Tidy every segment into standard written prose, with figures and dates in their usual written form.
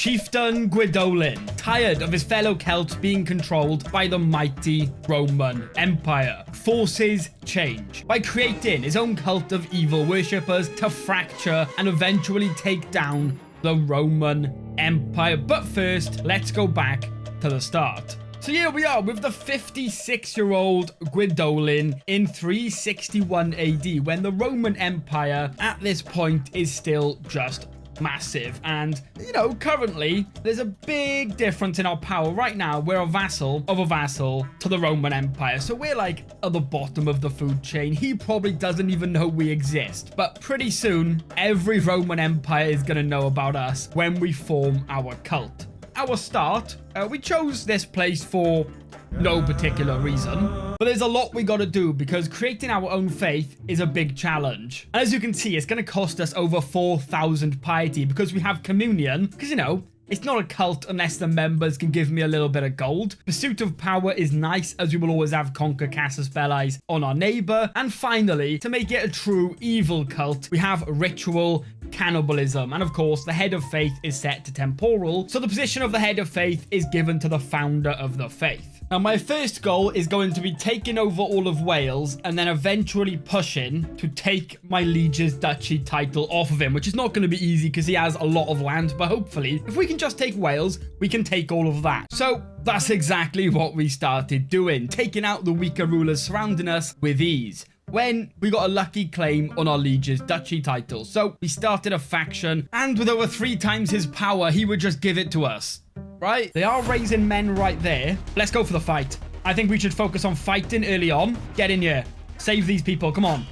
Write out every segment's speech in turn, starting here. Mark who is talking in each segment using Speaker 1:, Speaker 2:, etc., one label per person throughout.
Speaker 1: Chieftain Guidolin, tired of his fellow Celts being controlled by the mighty Roman Empire, forces change by creating his own cult of evil worshippers to fracture and eventually take down the Roman Empire. But first, let's go back to the start. So here we are with the 56-year-old Guidolin in 361 AD, when the Roman Empire at this point is still just massive. And, you know, currently there's a big difference in our power. Right now, we're a vassal of a vassal to the Roman Empire. So we're like at the bottom of the food chain. He probably doesn't even know we exist. But pretty soon, every Roman Empire is going to know about us when we form our cult. Our start, we chose this place for no particular reason, but there's a lot we got to do because creating our own faith is a big challenge. And as you can see, it's going to cost us over 4,000 piety because we have communion, because, you know, it's not a cult unless the members can give me a little bit of gold. Pursuit of power is nice, as we will always have Conquer Casus Belli on our neighbor. And finally, to make it a true evil cult, we have ritual cannibalism. And of course, the head of faith is set to temporal, so the position of the head of faith is given to the founder of the faith. Now, my first goal is going to be taking over all of Wales and then eventually pushing to take my liege's duchy title off of him, which is not going to be easy because he has a lot of land, but hopefully, if we can just take Wales, we can take all of that. So that's exactly what we started doing, taking out the weaker rulers surrounding us with ease, when we got a lucky claim on our liege's duchy title. So we started a faction, and with over 3 times his power, he would just give it to us. Right? They are raising men right there. Let's go for the fight. I think we should focus on fighting early on. Get in here. Save these people. Come on.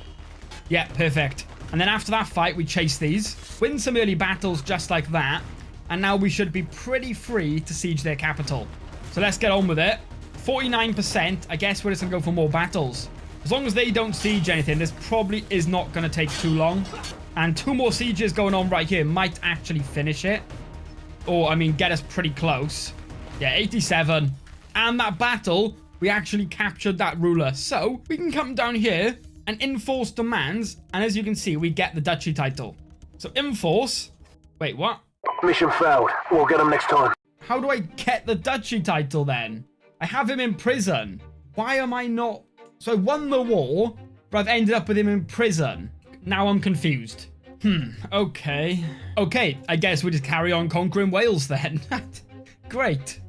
Speaker 1: Yeah, perfect. And then after that fight, we chase these. Win some early battles just like that. And now we should be pretty free to siege their capital. So let's get on with it. 49%. I guess we're just going to go for more battles. As long as they don't siege anything, this probably is not going to take too long. And 2 more sieges going on right here might actually finish it. Or, I mean, get us pretty close. Yeah, 87. And that battle, we actually captured that ruler. So, we can come down here and enforce demands. And as you can see, we get the duchy title. So, enforce. Wait, what?
Speaker 2: Mission failed. We'll get him next time.
Speaker 1: How do I get the duchy title then? I have him in prison. Why am I not... So, I won the war, but I've ended up with him in prison. Now I'm confused. Okay. Okay, I guess we just carry on conquering Wales then. Great.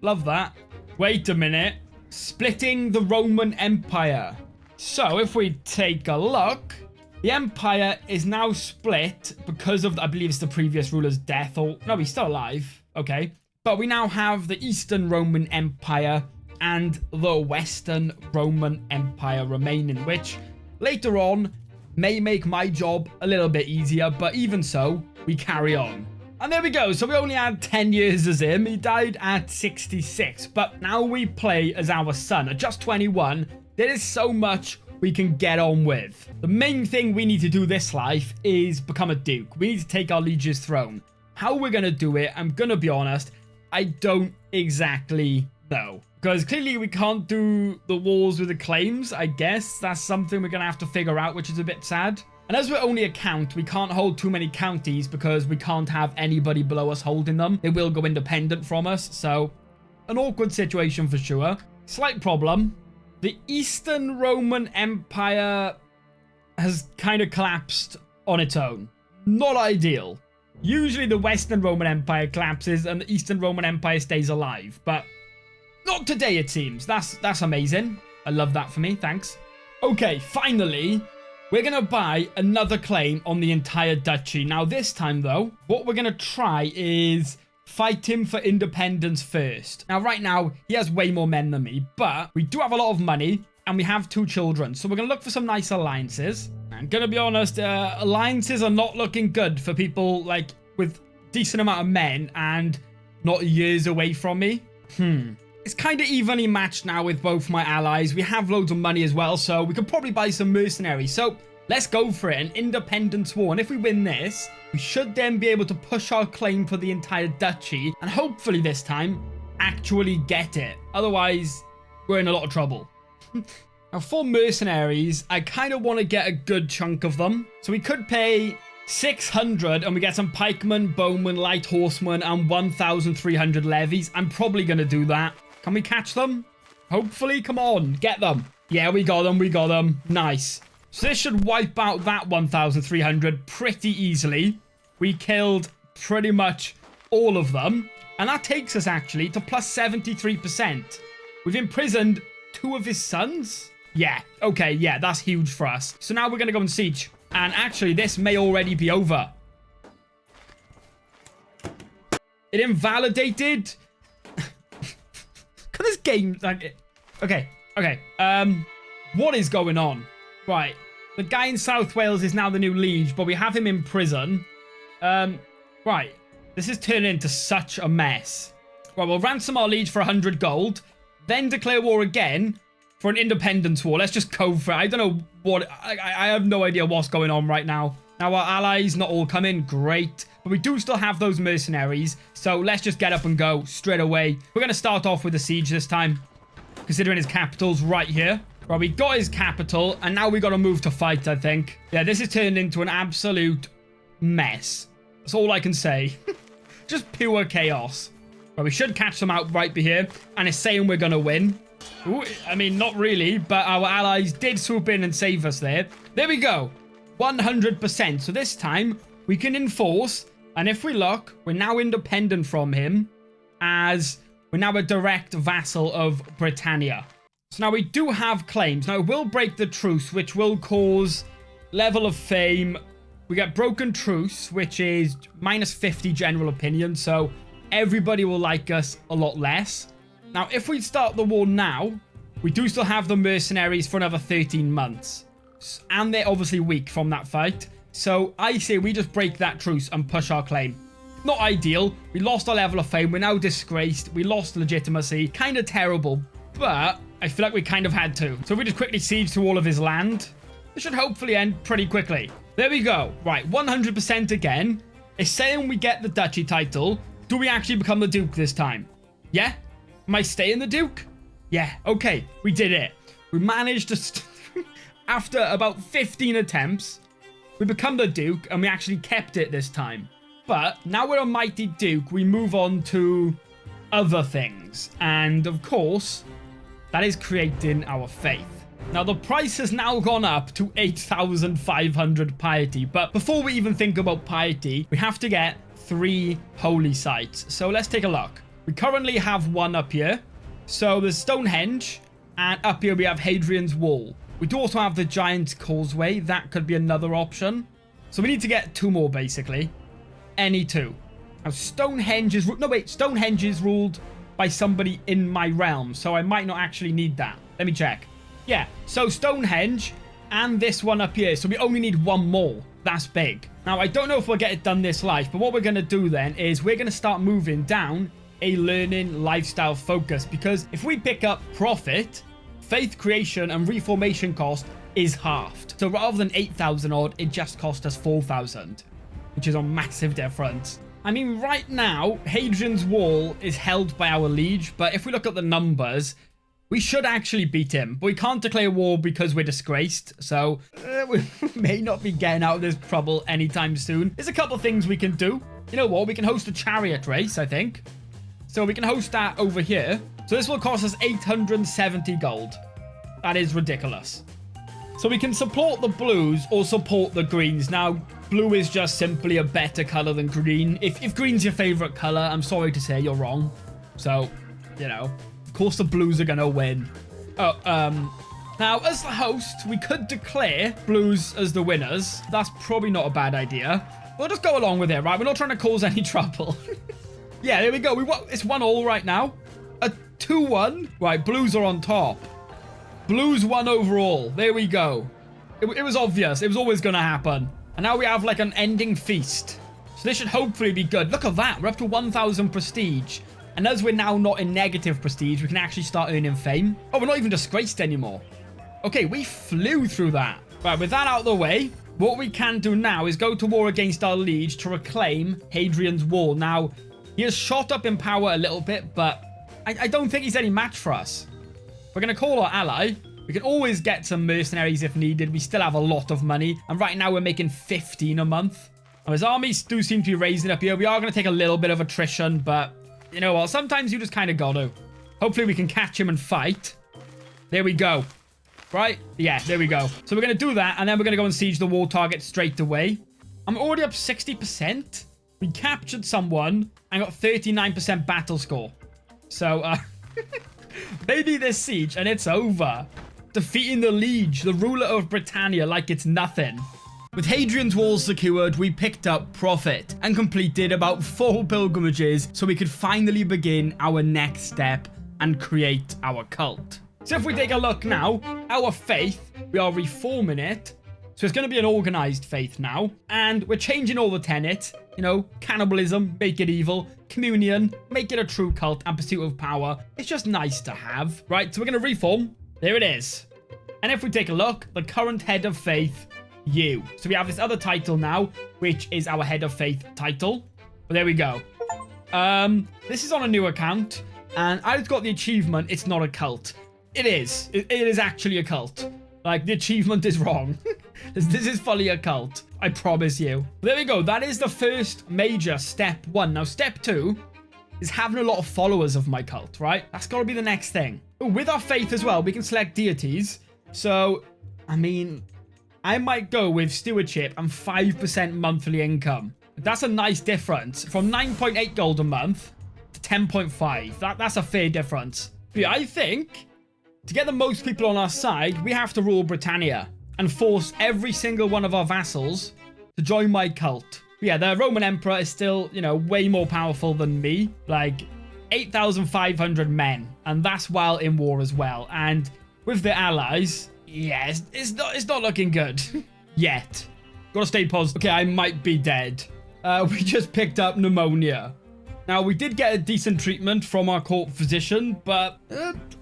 Speaker 1: Love that. Wait a minute. Splitting the Roman Empire. So, if we take a look, the Empire is now split because of, I believe it's the previous ruler's death, or, no, he's still alive. Okay. But we now have the Eastern Roman Empire and the Western Roman Empire remaining, which later on may make my job a little bit easier, but even so, we carry on. And there we go. So we only had 10 years as him. He died at 66, but now we play as our son at just 21. There is so much we can get on with. The main thing we need to do this life is become a duke. We need to take our liege's throne. How we're going to do it, I'm going to be honest, I don't exactly know. Because clearly we can't do the wars with the claims, I guess. That's something we're going to have to figure out, which is a bit sad. And as we're only a count, we can't hold too many counties because we can't have anybody below us holding them. They will go independent from us, so an awkward situation for sure. Slight problem. The Eastern Roman Empire has kind of collapsed on its own. Not ideal. Usually the Western Roman Empire collapses and the Eastern Roman Empire stays alive, but not today, it seems. That's amazing. I love that for me. Thanks. Okay, finally, we're going to buy another claim on the entire duchy. Now, this time, though, what we're going to try is fight him for independence first. Now, right now, he has way more men than me, but we do have a lot of money, and we have 2 children. So we're going to look for some nice alliances. I'm going to be honest, alliances are not looking good for people, like, with decent amount of men and not years away from me. It's kind of evenly matched now with both my allies. We have loads of money as well, so we could probably buy some mercenaries. So let's go for it, an independence war. And if we win this, we should then be able to push our claim for the entire duchy and hopefully this time actually get it. Otherwise, we're in a lot of trouble. Now, for mercenaries, I kind of want to get a good chunk of them. So we could pay 600, and we get some pikemen, bowmen, light horsemen, and 1,300 levies. I'm probably going to do that. Can we catch them? Hopefully, come on, get them. Yeah, we got them. Nice. So this should wipe out that 1,300 pretty easily. We killed pretty much all of them. And that takes us actually to plus 73%. We've imprisoned 2 of his sons. Yeah, okay, yeah, that's huge for us. So now we're going to go and siege. And actually, this may already be over. It invalidated. Can this game... Okay. What is going on? Right. The guy in South Wales is now the new liege, but we have him in prison. Right. This is turning into such a mess. Right, we'll ransom our liege for 100 gold, then declare war again for an independence war. Let's just go for it. I don't know what... I have no idea what's going on right now. Now, our allies not all come in. Great. But we do still have those mercenaries. So let's just get up and go straight away. We're going to start off with a siege this time, considering his capital's right here. Right, we got his capital, and now we got to move to fight, I think. Yeah, this is turned into an absolute mess. That's all I can say. Just pure chaos. Right, we should catch them out right here, and it's saying we're going to win. Ooh, I mean, not really, but our allies did swoop in and save us there. There we go. 100%. So this time, we can enforce, and if we look, we're now independent from him, as we're now a direct vassal of Britannia. So now we do have claims. Now, it will break the truce, which will cause level of fame. We get broken truce, which is minus 50 general opinion, so everybody will like us a lot less. Now, if we start the war now, we do still have the mercenaries for another 13 months. And they're obviously weak from that fight. So I say we just break that truce and push our claim. Not ideal. We lost our level of fame. We're now disgraced. We lost legitimacy. Kind of terrible. But I feel like we kind of had to. So we just quickly siege through all of his land. It should hopefully end pretty quickly. There we go. Right, 100% again. It's saying we get the duchy title. Do we actually become the duke this time? Yeah? Am I staying the duke? Yeah, okay. We did it. We managed to... After about 15 attempts, we become the duke, and we actually kept it this time. But now we're a mighty duke, we move on to other things. And of course, that is creating our faith. Now, the price has now gone up to 8,500 piety. But before we even think about piety, we have to get 3 holy sites. So let's take a look. We currently have 1 up here. So there's Stonehenge, and up here we have Hadrian's Wall. We do also have the Giant's Causeway. That could be another option. So we need to get 2 more, basically. Any 2. Now, Stonehenge is... No, wait. Stonehenge is ruled by somebody in my realm, so I might not actually need that. Let me check. Yeah, so Stonehenge and this one up here. So we only need 1 more. That's big. Now, I don't know if we'll get it done this life, but what we're going to do then is we're going to start moving down a learning lifestyle focus, because if we pick up profit, faith creation and reformation cost is halved. So rather than 8,000 odd, it just cost us 4,000, which is a massive difference. I mean, right now, Hadrian's Wall is held by our liege, but if we look at the numbers, we should actually beat him. But we can't declare war because we're disgraced, so we may not be getting out of this trouble anytime soon. There's a couple things we can do. You know what? We can host a chariot race, I think. So we can host that over here. So this will cost us 870 gold. That is ridiculous. So we can support the blues or support the greens. Now, blue is just simply a better color than green. If green's your favorite color, I'm sorry to say you're wrong. So, you know, of course the blues are going to win. Now, as the host, we could declare blues as the winners. That's probably not a bad idea. We'll just go along with it, right? We're not trying to cause any trouble. Yeah, there we go. It's 1-1 right now. A 2-1. Right, blues are on top. Blues won overall. There we go. It was obvious. It was always going to happen. And now we have like an ending feast. So this should hopefully be good. Look at that. We're up to 1,000 prestige. And as we're now not in negative prestige, we can actually start earning fame. Oh, we're not even disgraced anymore. Okay, we flew through that. Right, with that out of the way, what we can do now is go to war against our liege to reclaim Hadrian's Wall. Now, he has shot up in power a little bit, but I don't think he's any match for us. We're going to call our ally. We can always get some mercenaries if needed. We still have a lot of money. And right now we're making 15 a month. His armies do seem to be raising up here. We are going to take a little bit of attrition, but you know what? Sometimes you just kind of got to. Hopefully we can catch him and fight. There we go. Right? Yeah, there we go. So we're going to do that, and then we're going to go and siege the war target straight away. I'm already up 60%. We captured someone and got 39% battle score. So, maybe this siege, and it's over. Defeating the Liege, the ruler of Britannia, like it's nothing. With Hadrian's walls secured, we picked up profit and completed about 4 pilgrimages so we could finally begin our next step and create our cult. So if we take a look now, our faith, we are reforming it. So it's going to be an organized faith now. And we're changing all the tenets. You know, cannibalism, make it evil. Communion, make it a true cult. And pursuit of power. It's just nice to have. Right, so we're going to reform. There it is. And if we take a look, the current head of faith, you. So we have this other title now, which is our head of faith title. But there we go. This is on a new account. And I've got the achievement, it's not a cult. It is. It is actually a cult. Like, the achievement is wrong. This is fully a cult. I promise you. There we go. That is the first major step 1. Now, step 2 is having a lot of followers of my cult, right? That's got to be the next thing. Ooh, with our faith as well, we can select deities. So, I mean, I might go with stewardship and 5% monthly income. That's a nice difference. From 9.8 gold a month to 10.5. That's a fair difference. But yeah, I think to get the most people on our side, we have to rule Britannia and force every single one of our vassals to join my cult. But yeah, the Roman Emperor is still, you know, way more powerful than me. Like, 8,500 men. And that's while in war as well. And with the allies, yeah, it's not looking good. Yet. Gotta stay positive. Okay, I might be dead. We just picked up pneumonia. Now, we did get a decent treatment from our court physician, but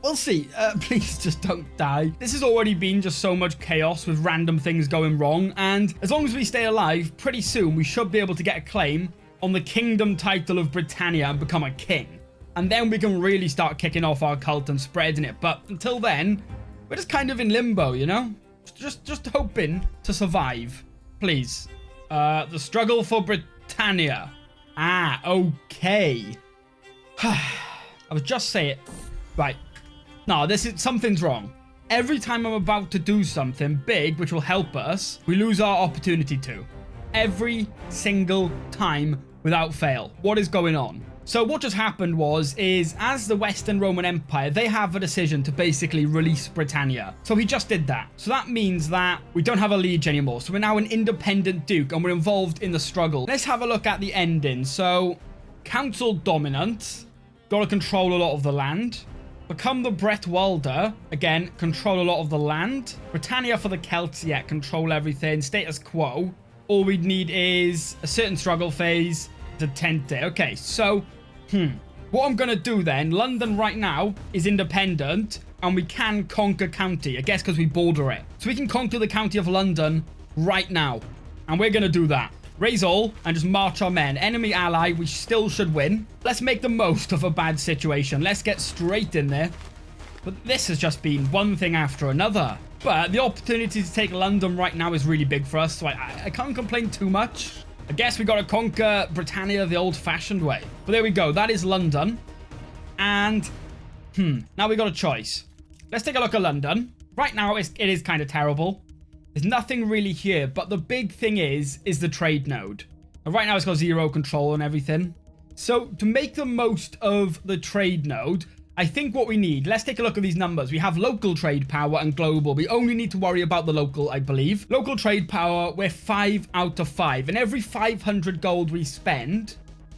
Speaker 1: we'll see. Please just don't die. This has already been just so much chaos with random things going wrong, and as long as we stay alive, pretty soon we should be able to get a claim on the kingdom title of Britannia and become a king. And then we can really start kicking off our cult and spreading it. But until then, we're just kind of in limbo, you know? Just hoping to survive. Please. The struggle for Britannia. Ah, okay. I was just saying. Right. No, something's wrong. Every time I'm about to do something big, which will help us, we lose our opportunity to. Every single time without fail. What is going on? So what just happened is as the Western Roman Empire, they have a decision to basically release Britannia. So he just did that. So that means that we don't have a liege anymore. So we're now an independent duke and we're involved in the struggle. Let's have a look at the ending. So council dominant, got to control a lot of the land. Become the Bretwalda, again, control a lot of the land. Britannia for the Celts, yeah, control everything. Status quo. All we need is a certain struggle phase. Detente. Okay, so what I'm going to do then, London right now is independent and we can conquer county, I guess because we border it. So we can conquer the county of London right now. And we're going to do that. Raise all and just march our men. Enemy ally, we still should win. Let's make the most of a bad situation. Let's get straight in there. But this has just been one thing after another. But the opportunity to take London right now is really big for us. So I can't complain too much. I guess we got to conquer Britannia the old-fashioned way. But there we go. That is London. And, now we got a choice. Let's take a look at London. Right now, it is kind of terrible. There's nothing really here. But the big thing is the trade node. And right now, it's got 0 control and everything. So, to make the most of the trade node, I think what we need, let's take a look at these numbers. We have local trade power and global. We only need to worry about the local, I believe. Local trade power, we're 5 out of 5. And every 500 gold we spend,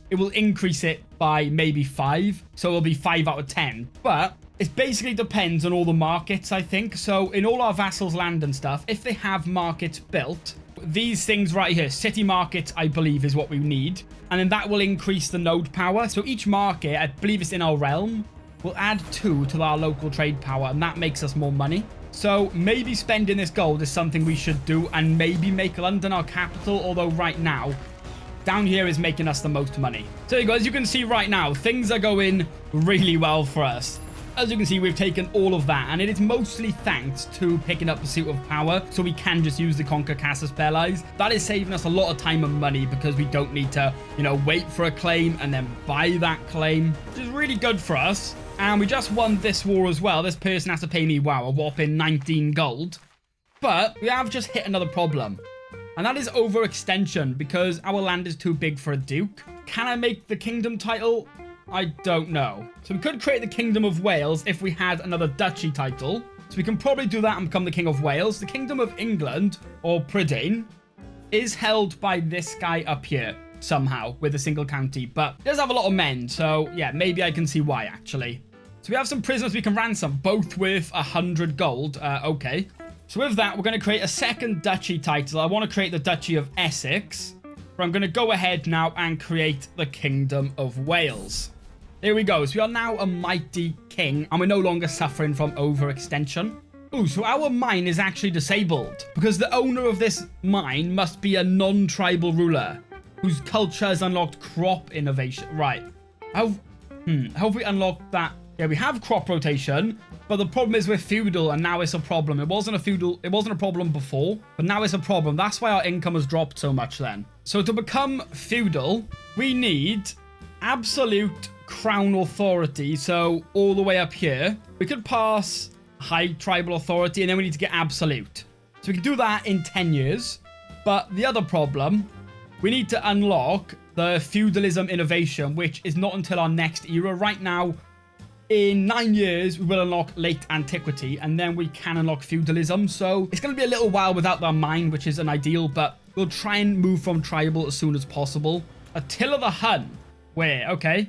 Speaker 1: it will increase it by maybe 5. So it'll be 5 out of 10. But it basically depends on all the markets, I think. So in all our vassals' land and stuff, if they have markets built, these things right here, city markets, I believe, is what we need. And then that will increase the node power. So each market, I believe it's in our realm, we'll add 2 to our local trade power, and that makes us more money. So maybe spending this gold is something we should do, and maybe make London our capital, although right now, down here is making us the most money. So there you go. As you can see right now, things are going really well for us. as you can see, we've taken all of that, and it is mostly thanks to picking up Pursuit of Power, so we can just use the Conquer Casus Belli. That is saving us a lot of time and money because we don't need to, you know, wait for a claim and then buy that claim, which is really good for us. And we just won this war as well. This person has to pay me, wow, a whopping 19 gold. But we have just hit another problem, and that is overextension because our land is too big for a duke. Can I make the kingdom title? I don't know. So we could create the Kingdom of Wales if we had another duchy title. So we can probably do that and become the King of Wales. The Kingdom of England, or Prydain, is held by this guy up here somehow with a single county. But it does have a lot of men, so yeah, maybe I can see why actually. So we have some prisoners we can ransom, both with 100 gold. Okay. So with that, we're going to create a second duchy title. I want to create the Duchy of Essex. But I'm going to go ahead now and create the Kingdom of Wales. There we go. So we are now a mighty king, and we're no longer suffering from overextension. Ooh, so our mine is actually disabled because the owner of this mine must be a non-tribal ruler whose culture has unlocked crop innovation. Right. How have we unlocked that? Yeah, we have crop rotation, but the problem is we're feudal, and now it's a problem. It wasn't a problem before, but now it's a problem. That's why our income has dropped so much then. So to become feudal, we need absolute crown authority. So all the way up here, we could pass high tribal authority, and then we need to get absolute. So we can do that in 10 years. But the other problem, we need to unlock the feudalism innovation, which is not until our next era. Right now, in 9 years, we will unlock late antiquity, and then we can unlock feudalism. So it's going to be a little while without the mine, which isn't ideal, but we'll try and move from tribal as soon as possible. Attila the Hun. Where? Okay.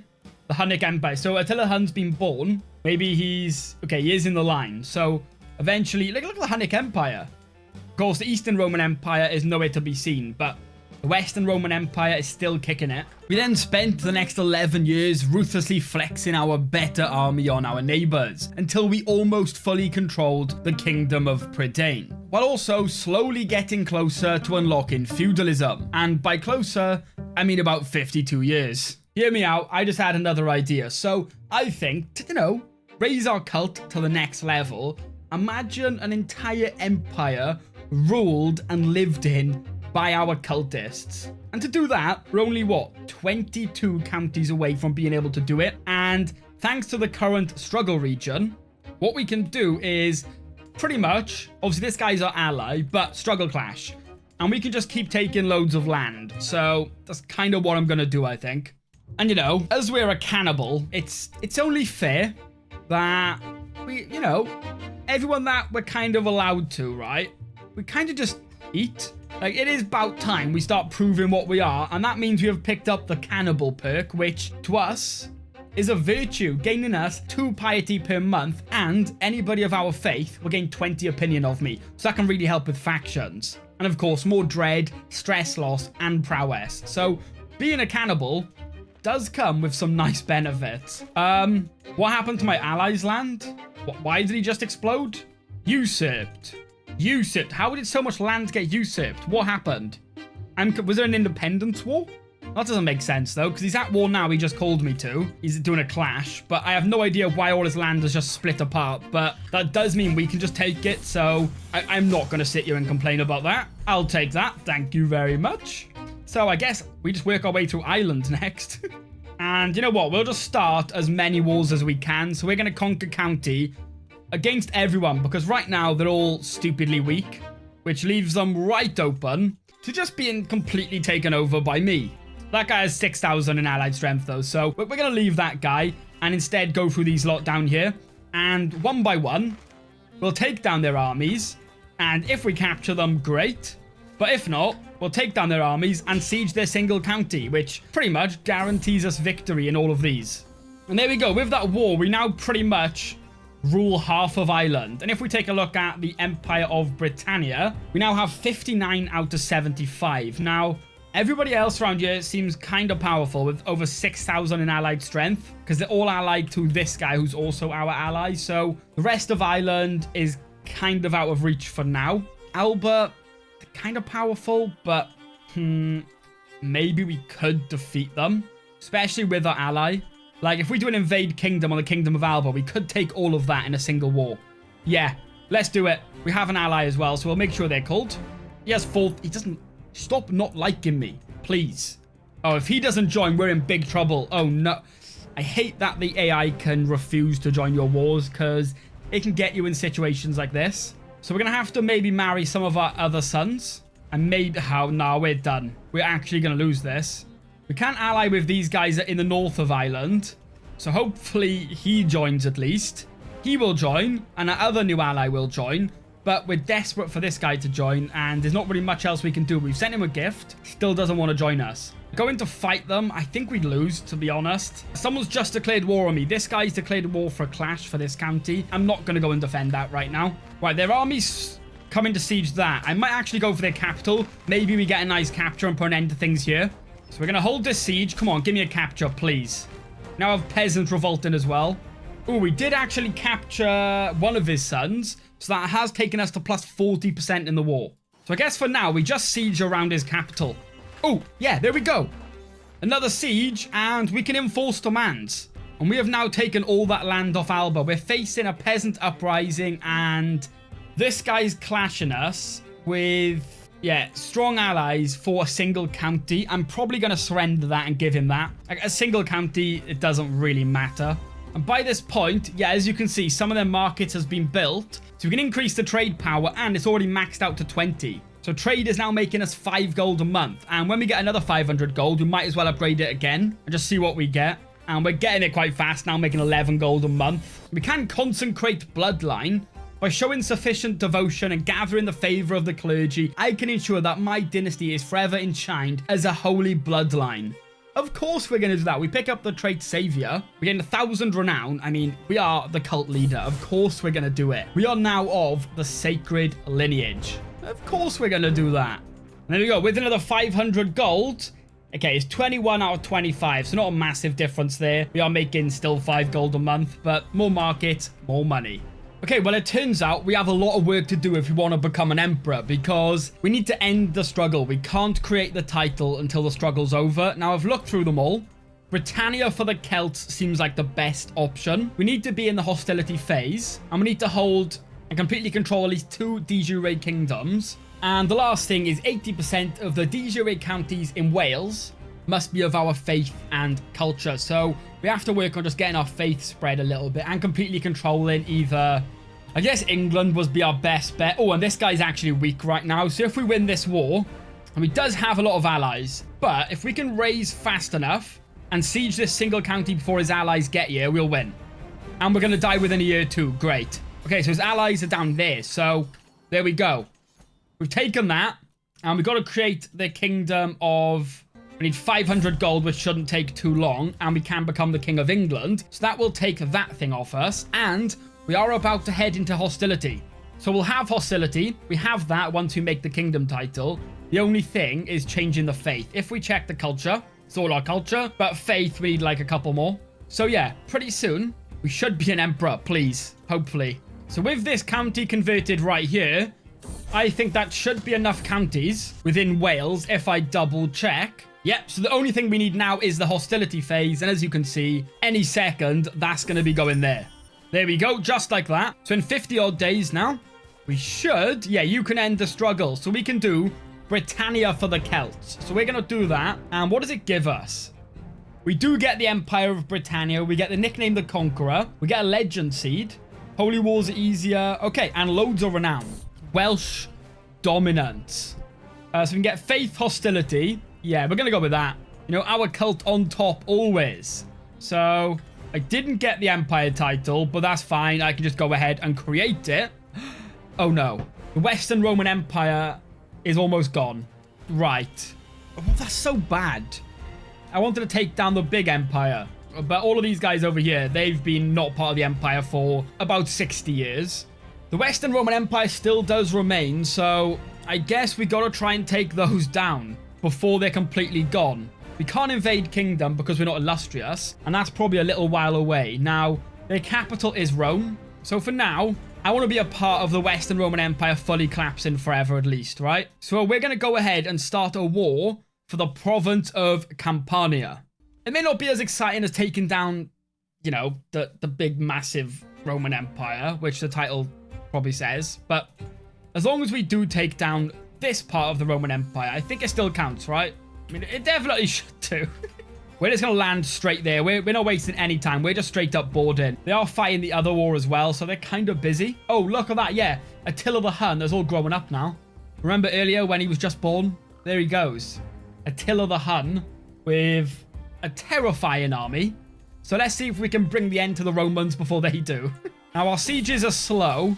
Speaker 1: The Hunnic Empire. So Attila Hun's been born. Maybe he's... Okay, he is in the line. So eventually... Look at the Hunnic Empire. Of course, the Eastern Roman Empire is nowhere to be seen, but the Western Roman Empire is still kicking it. We then spent the next 11 years ruthlessly flexing our better army on our neighbors until we almost fully controlled the Kingdom of Prydain, while also slowly getting closer to unlocking feudalism. And by closer, I mean about 52 years. Hear me out, I just had another idea. So I think, to, you know, raise our cult to the next level. Imagine an entire empire ruled and lived in by our cultists. And to do that, we're only, what, 22 counties away from being able to do it. And thanks to the current struggle region, what we can do is pretty much, obviously this guy's our ally, but struggle clash. And we can just keep taking loads of land. So that's kind of what I'm going to do, I think. And, you know, as we're a cannibal, it's only fair that we, you know, everyone that we're kind of allowed to, right? We kind of just eat. Like, it is about time we start proving what we are, and that means we have picked up the cannibal perk, which, to us, is a virtue, gaining us 2 piety per month, and anybody of our faith will gain 20 opinion of me, so that can really help with factions. And of course, more dread, stress loss, and prowess. So, being a cannibal does come with some nice benefits. What happened to my allies' land? Why did he just explode? Usurped. Usurped. How did so much land get usurped? What happened? Was there an independence war? That doesn't make sense though, because he's at war now. He just called me to. He's doing a clash, but I have no idea why all his land is just split apart. But that does mean we can just take it, so I'm not going to sit here and complain about that. I'll take that. Thank you very much. So I guess we just work our way through Ireland next. And you know what? We'll just start as many wars as we can. So we're going to conquer county against everyone, because right now they're all stupidly weak, which leaves them right open to just being completely taken over by me. That guy has 6,000 in allied strength though, so we're going to leave that guy and instead go through these lot down here, and one by one we'll take down their armies, and if we capture them, great, but if not, we'll take down their armies and siege their single county, which pretty much guarantees us victory in all of these. And there we go. With that war, we now pretty much rule half of Ireland. And if we take a look at the Empire of Britannia, we now have 59 out of 75. Now, everybody else around here seems kind of powerful with over 6,000 in allied strength, because they're all allied to this guy who's also our ally. So the rest of Ireland is kind of out of reach for now. Alba, they're kind of powerful, but maybe we could defeat them, especially with our ally. Like, if we do an invade kingdom on the Kingdom of Alba, we could take all of that in a single war. Yeah, let's do it. We have an ally as well, so we'll make sure they're called. He has 4... He doesn't... Stop not liking me, please. Oh, if he doesn't join, we're in big trouble. Oh, no. I hate that the AI can refuse to join your wars, because it can get you in situations like this. So we're going to have to maybe marry some of our other sons. And maybe... How? No, we're done. We're actually going to lose this. We can't ally with these guys in the north of Ireland. So hopefully he joins at least. He will join, and our other new ally will join. But we're desperate for this guy to join, and there's not really much else we can do. We've sent him a gift. Still doesn't want to join us. Going to fight them, I think we'd lose, to be honest. Someone's just declared war on me. This guy's declared war for a clash for this county. I'm not going to go and defend that right now. Right, their army's coming to siege that. I might actually go for their capital. Maybe we get a nice capture and put an end to things here. So we're going to hold this siege. Come on, give me a capture, please. Now I have peasants revolting as well. Oh, we did actually capture one of his sons. So that has taken us to plus 40% in the war. So I guess for now, we just siege around his capital. Oh, yeah, there we go. Another siege, and we can enforce demands. And we have now taken all that land off Alba. We're facing a peasant uprising, and this guy's clashing us with, yeah, strong allies for a single county. I'm probably going to surrender that and give him that. Like, a single county, it doesn't really matter. And by this point, yeah, as you can see, some of their markets has been built. So we can increase the trade power, and it's already maxed out to 20. So trade is now making us 5 gold a month. And when we get another 500 gold, we might as well upgrade it again and just see what we get. And we're getting it quite fast now, making 11 gold a month. We can consecrate bloodline. By showing sufficient devotion and gathering the favor of the clergy, I can ensure that my dynasty is forever enshrined as a holy bloodline. Of course we're going to do that. We pick up the trait Savior. We gain 1,000 renown. I mean, we are the cult leader. Of course we're going to do it. We are now of the sacred lineage. Of course we're going to do that. And there we go. With another 500 gold. Okay, it's 21 out of 25. So not a massive difference there. We are making still 5 gold a month. But more market, more money. Okay, well, it turns out we have a lot of work to do if we want to become an emperor, because we need to end the struggle. We can't create the title until the struggle's over. Now, I've looked through them all. Britannia for the Celts seems like the best option. We need to be in the hostility phase, and we need to hold and completely control at least 2 de jure kingdoms. And the last thing is 80% of the de jure counties in Wales must be of our faith and culture. So we have to work on just getting our faith spread a little bit and completely controlling either... I guess England would be our best bet. Oh, and this guy's actually weak right now. So if we win this war, and he does have a lot of allies, but if we can raise fast enough and siege this single county before his allies get here, we'll win. And we're going to die within a year too. Great. Okay, so his allies are down there. So there we go. We've taken that, and we've got to create the kingdom of... We need 500 gold, which shouldn't take too long, and we can become the King of England. So that will take that thing off us, and we are about to head into hostility. So we'll have hostility. We have that once we make the kingdom title. The only thing is changing the faith. If we check the culture, it's all our culture, but faith, we need like a couple more. So yeah, pretty soon, we should be an emperor, please, hopefully. So with this county converted right here, I think that should be enough counties within Wales if I double check. Yep, so the only thing we need now is the hostility phase. And as you can see, any second, that's going to be going there. There we go, just like that. So in 50 odd days now, we should... Yeah, you can end the struggle. So we can do Britannia for the Celts. So we're going to do that. And what does it give us? We do get the Empire of Britannia. We get the nickname The Conqueror. We get a Legend Seed. Holy Wars are easier. Okay, and loads of renown. Welsh Dominance. So we can get Faith Hostility. Yeah, we're going to go with that. You know, our cult on top always. So, I didn't get the Empire title, but that's fine. I can just go ahead and create it. Oh, no. The Western Roman Empire is almost gone. Right. Oh, that's so bad. I wanted to take down the big empire. But all of these guys over here, they've been not part of the empire for about 60 years. The Western Roman Empire still does remain, so I guess we got to try and take those down before they're completely gone. We can't invade Kingdom because we're not illustrious, and that's probably a little while away. Now, their capital is Rome, so for now, I want to be a part of the Western Roman Empire fully collapsing forever at least, right? So we're going to go ahead and start a war for the province of Campania. It may not be as exciting as taking down, you know, the big, massive Roman Empire, which the title probably says. But as long as we do take down this part of the Roman Empire, I think it still counts, right? I mean, it definitely should too. We're just going to land straight there. We're not wasting any time. We're just straight up boarding. They are fighting the other war as well, so they're kind of busy. Oh, look at that. Yeah, Attila the Hun is all growing up now. Remember earlier when he was just born? There he goes. Attila the Hun with a terrifying army. So let's see if we can bring the end to the Romans before they do. Now, our sieges are slow.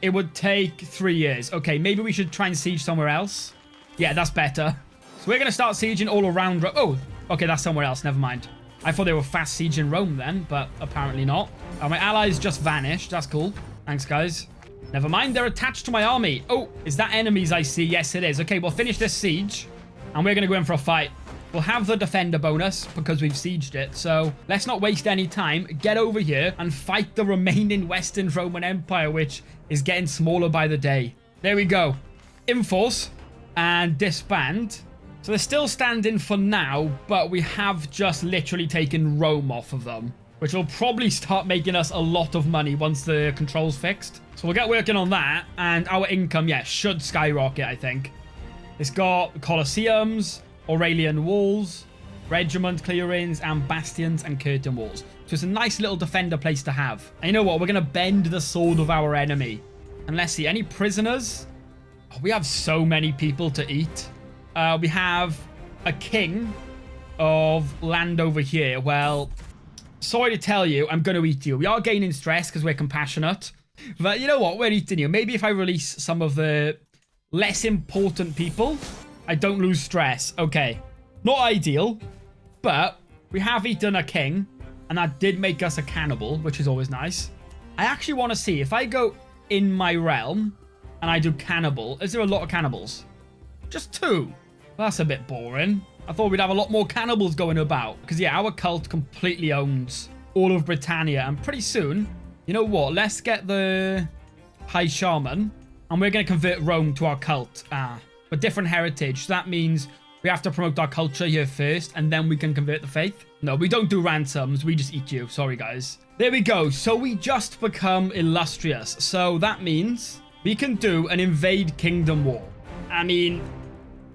Speaker 1: It would take 3 years. Okay, maybe we should try and siege somewhere else. Yeah, that's better. So we're going to start sieging all around. Oh, okay, that's somewhere else. Never mind. I thought they were fast sieging Rome then, but apparently not. My allies just vanished. That's cool. Thanks, guys. Never mind. They're attached to my army. Oh, is that enemies I see? Yes, it is. Okay, we'll finish this siege, and we're going to go in for a fight. We'll have the defender bonus because we've sieged it. So let's not waste any time. Get over here and fight the remaining Western Roman Empire, which is getting smaller by the day. There we go. Enforce and disband. So they're still standing for now, but we have just literally taken Rome off of them, which will probably start making us a lot of money once the control's fixed. So we'll get working on that, and our income, yeah, should skyrocket, I think. It's got Colosseums, Aurelian walls, regiment clearings, and bastions and curtain walls. So it's a nice little defender place to have. And you know what? We're going to bend the sword of our enemy. And let's see, any prisoners? Oh, we have so many people to eat. We have a king of land over here. Well, sorry to tell you, I'm going to eat you. We are gaining stress because we're compassionate. But you know what? We're eating you. Maybe if I release some of the less important people, I don't lose stress. Okay. Not ideal, but we have eaten a king, and that did make us a cannibal, which is always nice. I actually want to see, if I go in my realm and I do cannibal, is there a lot of cannibals? Just 2. That's a bit boring. I thought we'd have a lot more cannibals going about. Because, yeah, our cult completely owns all of Britannia. And pretty soon, you know what? Let's get the High Shaman. And we're going to convert Rome to our cult. But different heritage. So that means we have to promote our culture here first. And then we can convert the faith. No, we don't do ransoms. We just eat you. Sorry, guys. There we go. So we just become illustrious. So that means we can do an invade kingdom war. I mean,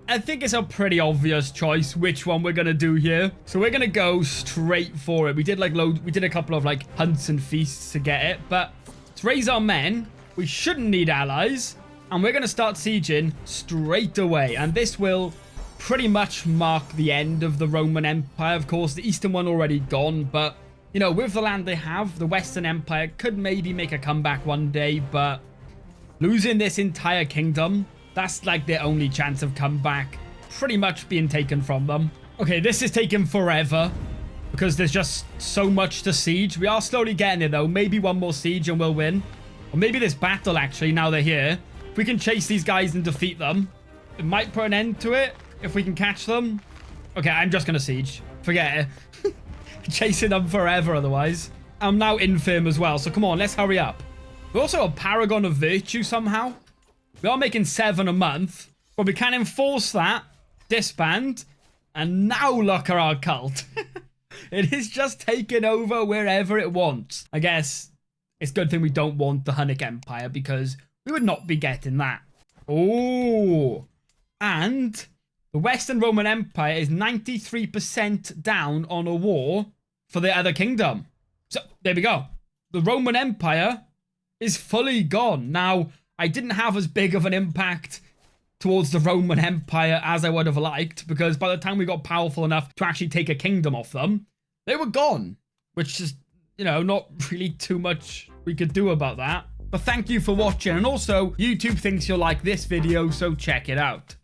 Speaker 1: I think it's a pretty obvious choice which one we're going to do here. So we're going to go straight for it. We did a couple of like hunts and feasts to get it. But to raise our men, we shouldn't need allies. And we're going to start sieging straight away. And this will pretty much mark the end of the Roman Empire. Of course, the Eastern one already gone. But, you know, with the land they have, the Western Empire could maybe make a comeback one day. But losing this entire kingdom, that's like their only chance of comeback, pretty much being taken from them. Okay, this is taking forever because there's just so much to siege. We are slowly getting it though. Maybe one more siege and we'll win. Or maybe this battle actually, now they're here. If we can chase these guys and defeat them, it might put an end to it if we can catch them. Okay, I'm just going to siege. Forget it. Chasing them forever otherwise. I'm now infirm as well, so come on, let's hurry up. We're also a paragon of virtue somehow. We are making 7 a month, but we can enforce that, disband, and now look at our cult. It is just taking over wherever it wants. I guess it's a good thing we don't want the Hunnic Empire because we would not be getting that. Oh, and the Western Roman Empire is 93% down on a war for the other kingdom. So there we go. The Roman Empire is fully gone. Now, I didn't have as big of an impact towards the Roman Empire as I would have liked, because by the time we got powerful enough to actually take a kingdom off them, they were gone, which is, you know, not really too much we could do about that. But thank you for watching, and also YouTube thinks you'll like this video, so check it out.